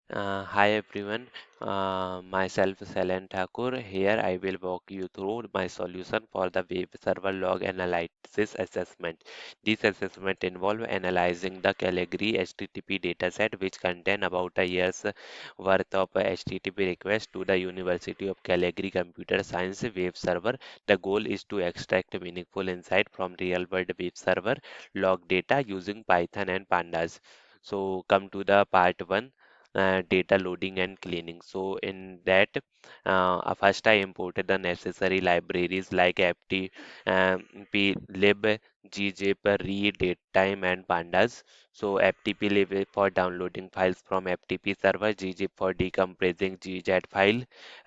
Hi everyone, myself Sailen Thakur. Here I will walk you through my solution for the web server log analysis assessment. This assessment involves analyzing the Calgary HTTP dataset which contain about a year's worth of HTTP requests to the University of Calgary Computer Science web server. The goal is to extract meaningful insight from real-world web server log data using Python and Pandas. So come to the part 1, data loading and cleaning. So in that, first I imported the necessary libraries like ft, plib, gzip, read, datetime, and pandas. So ftplib is for downloading files from ftp server, gzip for decompressing gz file,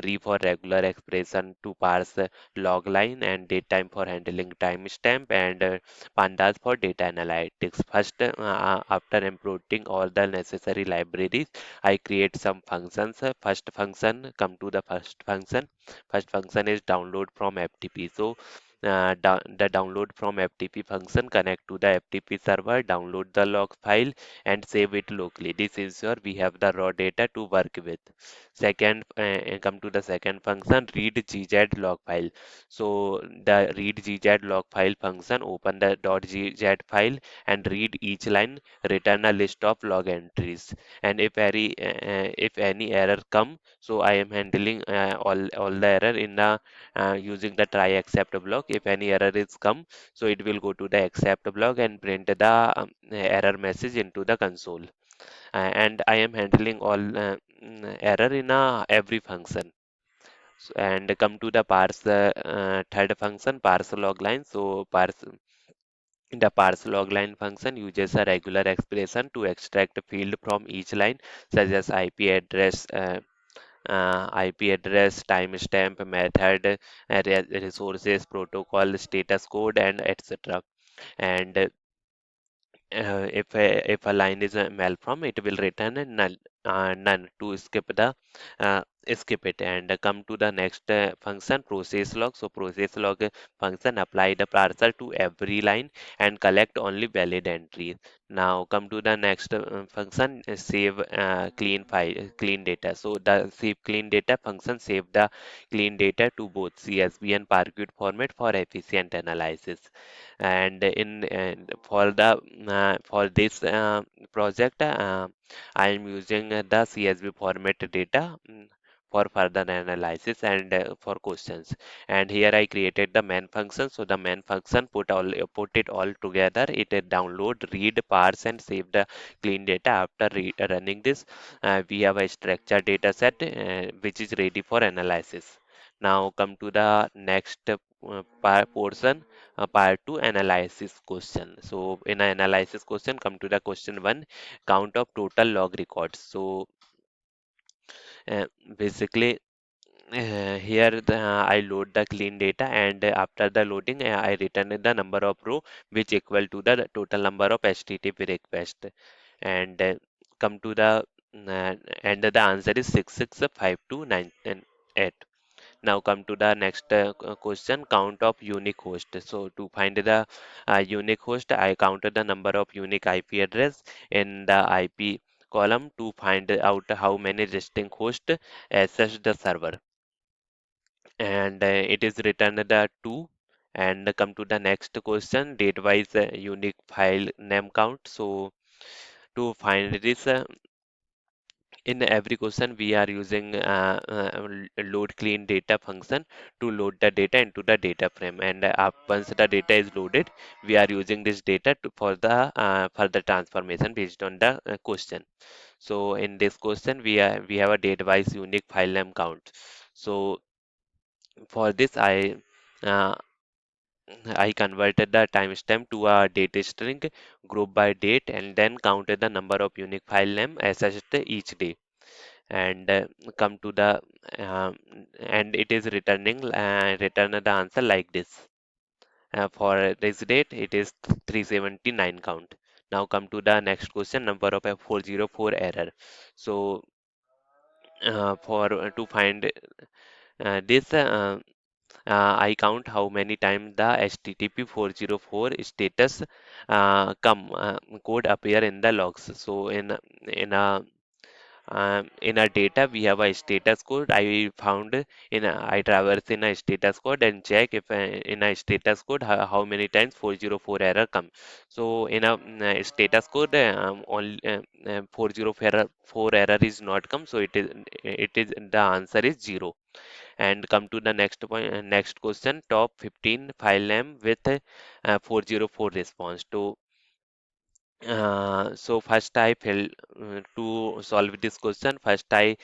re for regular expression to parse log line, and datetime for handling timestamp, and pandas for data analytics. First, after importing all the necessary libraries, I create some functions. First function, come to the first function. First function is download from FTP. So the download from FTP function connect to the FTP server, download the log file and save it locally. This ensure we have the raw data to work with. Second, come to the second function, read gz log file. So the read gz log file function, open the .gz file and read each line, return a list of log entries, and if any error come, so I am handling all the error in the using the try except block. If any error is come, so it will go to the accept block and print the error message into the console. And I am handling all error in every function. And come to the parse third function, parse log line. So parse the parse log line function uses a regular expression to extract a field from each line, such as IP address, timestamp, method, resources, protocol, status code, and etc. And if a line is a malform, it will return a null, none to uh, skip it. And come to the next function, process log. So process log function apply the parser to every line and collect only valid entries. Now come to the next function, save clean file, clean data. So the save clean data function save the clean data to both CSV and Parquet format for efficient analysis. And in and for this project, I am using the CSV format data for further analysis and for questions. And here I created the main function. So the main function put it all together. It download, read, parse, and save the clean data. After running this, we have a structured data set which is ready for analysis. Now come to the next portion, part 2, analysis question. So in an analysis question, come to the question 1, count of total log records. So uh, basically, here I load the clean data, and after the loading I return the number of row which equal to the total number of HTTP request. And come to the and the answer is 6652998. Now come to the next question, count of unique host. So to find the unique host, I counted the number of unique IP address in the IP column to find out how many distinct hosts access the server. And it is written the 2. And come to the next question, date wise unique file name count. So to find this, in every question we are using load clean data function to load the data into the data frame. And once the data is loaded, we are using this data for the further transformation based on the question. So in this question, we have a date wise unique file name count. So for this, uh, I converted the timestamp to a data string group by date, and then counted the number of unique file name accessed each day. And come to the um, and it is return the answer like this. For this date, it is 379 count. Now come to the next question, number of F404 error. So for to find this I count how many times the HTTP 404 status code appear in the logs. So in a In our data, we have a status code. I found I traverse in a status code and check if in a status code how many times 404 error come. So in a status code, only 404 error is not come. So it is the answer is 0. And come to the next point, next question. Top 15 file name with 404 response. So first to solve this question, first I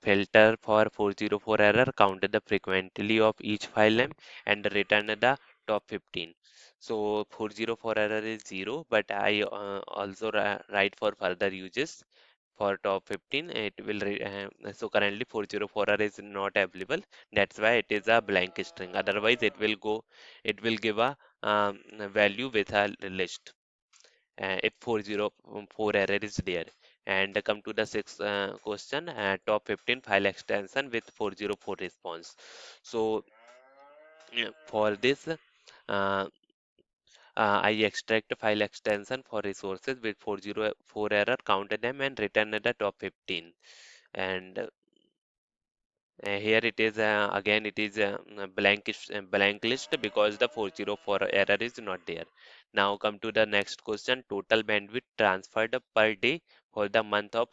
filter for 404 error, counted the frequently of each file name and return the top 15. So 404 error is 0, but I also write for further uses for top 15. It will so currently 404 error is not available. That's why it is a blank string. Otherwise, it will give a value with a list if 404 error is there. And come to the sixth question, top 15 file extension with 404 response. So for this, I extract a file extension for resources with 404 error, counted them and return the top 15. And here it is again it is a blank list because the 404 error is not there. Now come to the next question. Total bandwidth transferred per day for the month of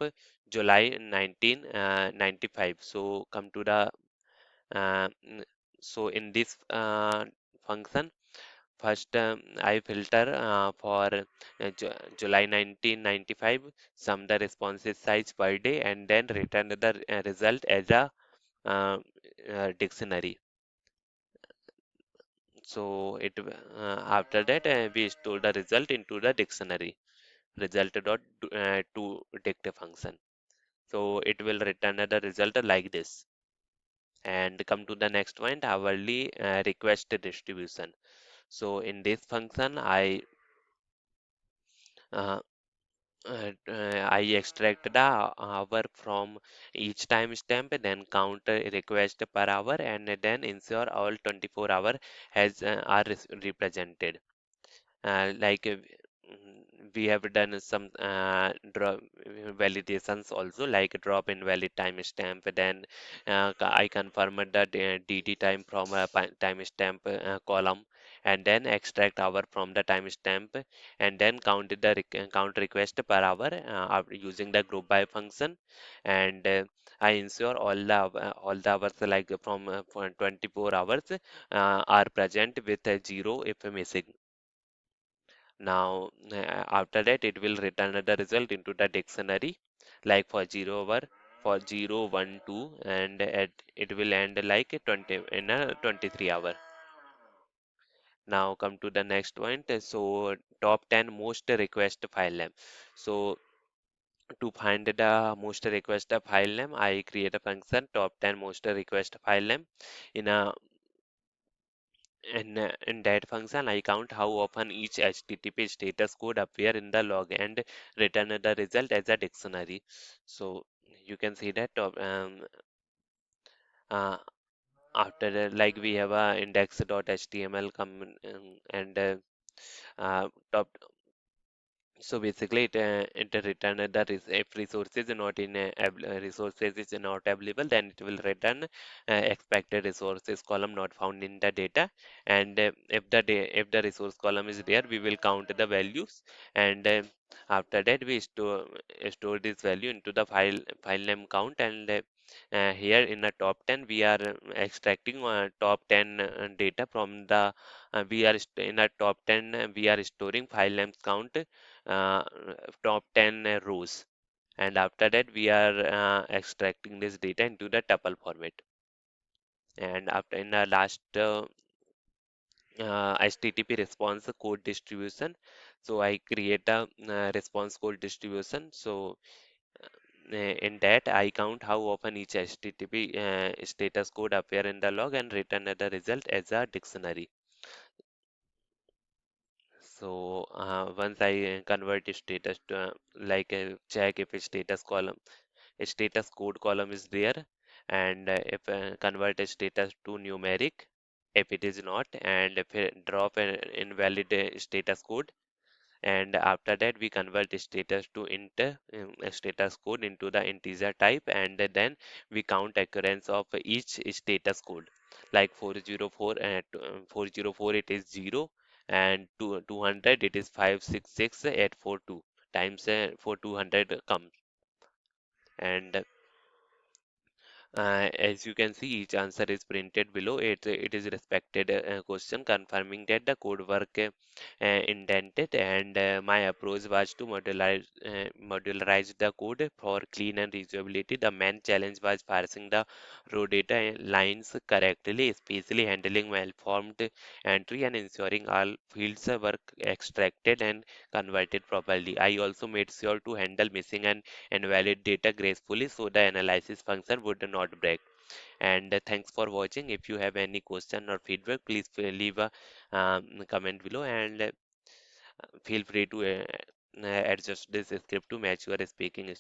July 1995. So come to the n- so in this function, first I filter for July 1995, sum the responses size per day, and then return the result as a uh, dictionary. So after that we store the result into the dictionary result dot to dict function. So it will return the result like this. And come to the next point, hourly request distribution. So in this function, uh, I extract the hour from each timestamp, then count request per hour, and then ensure all 24 hour are represented. Like we have done some drop validations also, like drop invalid timestamp. Then I confirmed the DD time from a timestamp column, and then extract hour from the timestamp, and then count request per hour using the group by function. And I ensure all the hours like for 24 hours are present with a zero if missing. Now, after that, it will return the result into the dictionary, like for 0 hour, for 0, 1, 2, and it will end like a 20 in a 23 hour. Now, come to the next point. So, top 10 most request file name. So, to find the most request file name, I create a function top 10 most request file name. In a in that function, I count how often each HTTP status code appear in the log and return the result as a dictionary. So you can see that uh, after that, like we have a index.html come and top. So basically, it return if resources are not resources is not available, then it will return expected resources column not found in the data. And if the resource column is there, we will count the values, and after that we store this value into the file name count. And here in the top 10, we are extracting top 10 data from the in a top 10 we are storing file names count uh, top 10 rows, and after that we are extracting this data into the tuple format. And after in the last HTTP response code distribution, so I create a response code distribution. So in that I count how often each HTTP status code appear in the log and return the result as a dictionary. So once I convert the status to check if a status column, a status code column is there, and if convert a status to numeric, if it is not, and if drop an invalid status code, and after that we convert status to status code into the integer type, and then we count occurrence of each status code, like 404 and 404 it is 0, and 200 it is 566,842 times for 200 comes. And as you can see, each answer is printed below. It is respected question confirming that the code work indented, and my approach was to modularize the code for clean and reusability. The main challenge was parsing the raw data lines correctly, especially handling malformed entry and ensuring all fields were extracted and converted properly. I also made sure to handle missing and invalid data gracefully so the analysis function would not break. And thanks for watching. If you have any question or feedback, please leave a comment below, and feel free to adjust this script to match your speaking